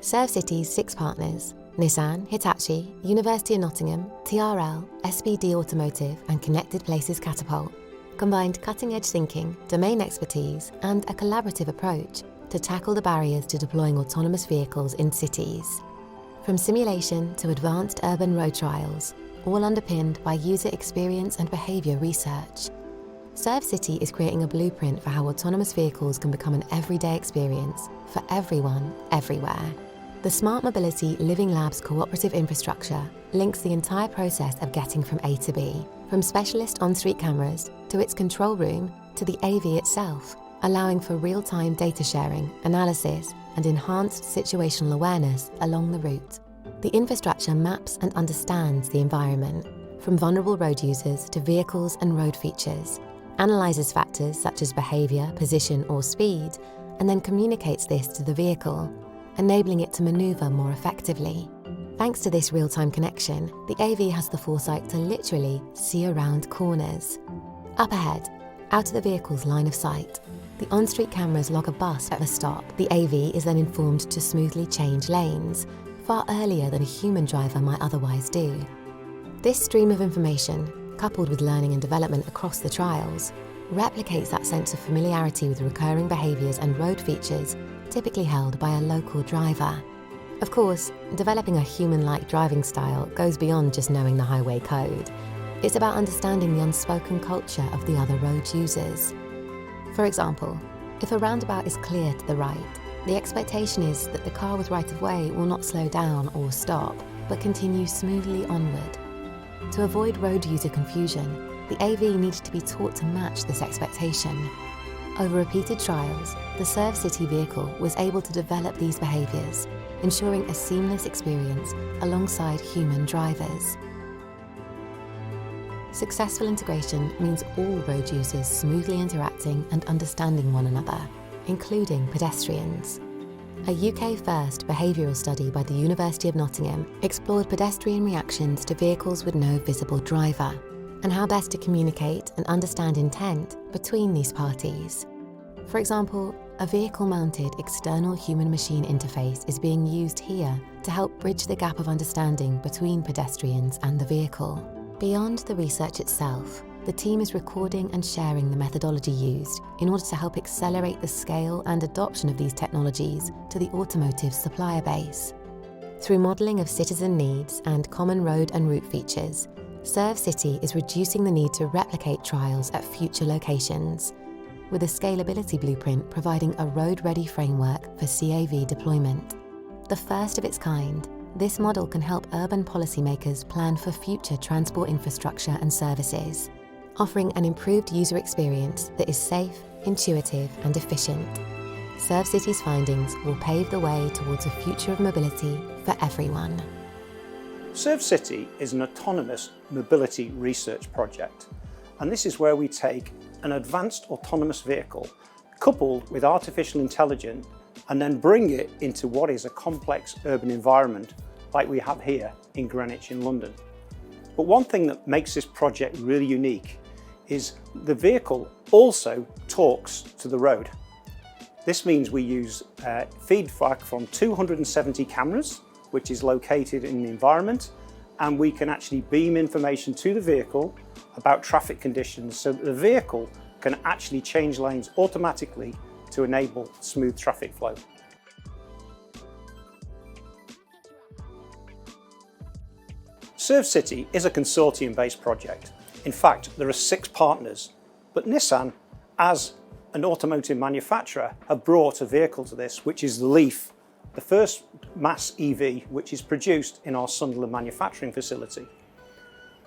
ServCity's 6 partners, Nissan, Hitachi, University of Nottingham, TRL, SPD Automotive and Connected Places Catapult, combined cutting-edge thinking, domain expertise and a collaborative approach to tackle the barriers to deploying autonomous vehicles in cities. From simulation to advanced urban road trials, all underpinned by user experience and behaviour research. ServCity is creating a blueprint for how autonomous vehicles can become an everyday experience for everyone, everywhere. The Smart Mobility Living Labs cooperative infrastructure links the entire process of getting from A to B, from specialist on-street cameras to its control room to the AV itself, allowing for real-time data sharing, analysis, and enhanced situational awareness along the route. The infrastructure maps and understands the environment, from vulnerable road users to vehicles and road features, analyzes factors such as behaviour, position, or speed, and then communicates this to the vehicle, enabling it to manoeuvre more effectively. Thanks to this real-time connection, the AV has the foresight to literally see around corners. Up ahead, out of the vehicle's line of sight, the on-street cameras log a bus at the stop. The AV is then informed to smoothly change lanes, far earlier than a human driver might otherwise do. This stream of information, coupled with learning and development across the trials, replicates that sense of familiarity with recurring behaviours and road features typically held by a local driver. Of course, developing a human-like driving style goes beyond just knowing the highway code. It's about understanding the unspoken culture of the other road users. For example, if a roundabout is clear to the right, the expectation is that the car with right-of-way will not slow down or stop, but continue smoothly onward. To avoid road user confusion, the AV needed to be taught to match this expectation. Over repeated trials, the ServCity vehicle was able to develop these behaviours, ensuring a seamless experience alongside human drivers. Successful integration means all road users smoothly interacting and understanding one another, including pedestrians. A UK-first behavioural study by the University of Nottingham explored pedestrian reactions to vehicles with no visible driver, and how best to communicate and understand intent between these parties. For example, a vehicle-mounted external human-machine interface is being used here to help bridge the gap of understanding between pedestrians and the vehicle. Beyond the research itself, the team is recording and sharing the methodology used in order to help accelerate the scale and adoption of these technologies to the automotive supplier base. Through modelling of citizen needs and common road and route features, ServCity is reducing the need to replicate trials at future locations, with a scalability blueprint providing a road-ready framework for CAV deployment. The first of its kind, this model can help urban policymakers plan for future transport infrastructure and services, offering an improved user experience that is safe, intuitive and efficient. ServCity's findings will pave the way towards a future of mobility for everyone. ServCity is an autonomous mobility research project, and this is where we take an advanced autonomous vehicle coupled with artificial intelligence and then bring it into what is a complex urban environment like we have here in Greenwich in London. But one thing that makes this project really unique is the vehicle also talks to the road. This means we use feedback from 270 cameras, which is located in the environment, and we can actually beam information to the vehicle about traffic conditions so that the vehicle can actually change lanes automatically to enable smooth traffic flow. ServCity is a consortium-based project. In fact, there are 6 partners, but Nissan, as an automotive manufacturer, have brought a vehicle to this, which is the LEAF, the first mass EV which is produced in our Sunderland manufacturing facility.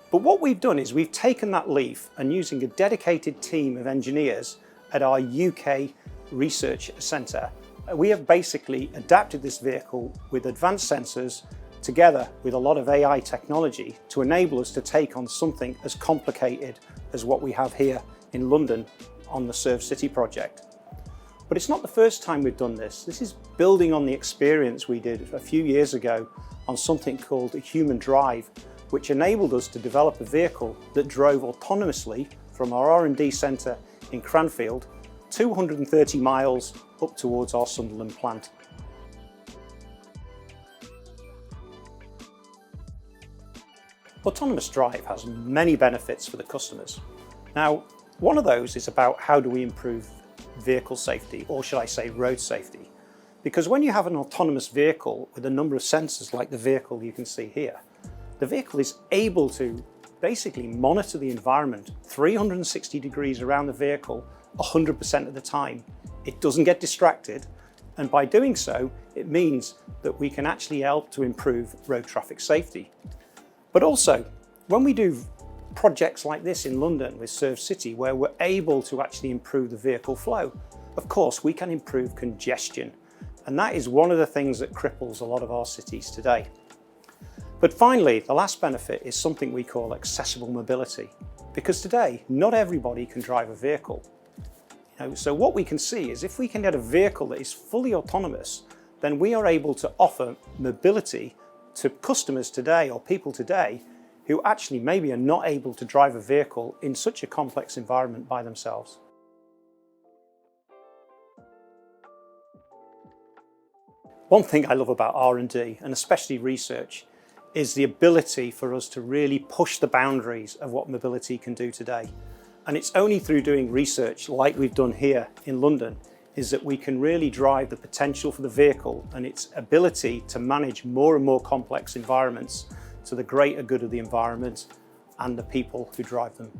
But what we've done is we've taken that LEAF and using a dedicated team of engineers at our UK research centre, we have basically adapted this vehicle with advanced sensors together with a lot of AI technology to enable us to take on something as complicated as what we have here in London on the ServCity project. But it's not the first time we've done this. This is building on the experience we did a few years ago on something called a human drive, which enabled us to develop a vehicle that drove autonomously from our R&D centre in Cranfield 230 miles up towards our Sunderland plant. Autonomous drive has many benefits for the customers. Now, one of those is about how do we improve vehicle safety, or should I say road safety? Because when you have an autonomous vehicle with a number of sensors like the vehicle you can see here, the vehicle is able to basically monitor the environment 360 degrees around the vehicle 100% of the time. It doesn't get distracted, and by doing so, it means that we can actually help to improve road traffic safety. But also, when we do projects like this in London with ServCity, where we're able to actually improve the vehicle flow, of course, we can improve congestion. And that is one of the things that cripples a lot of our cities today. But finally, the last benefit is something we call accessible mobility. Because today, not everybody can drive a vehicle. So what we can see is if we can get a vehicle that is fully autonomous, then we are able to offer mobility to customers today or people today who actually maybe are not able to drive a vehicle in such a complex environment by themselves. One thing I love about R&D, and especially research, is the ability for us to really push the boundaries of what mobility can do today. And it's only through doing research like we've done here in London is that we can really drive the potential for the vehicle and its ability to manage more and more complex environments to the greater good of the environment and the people who drive them.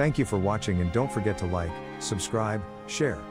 Thank you for watching and don't forget to like, subscribe, share.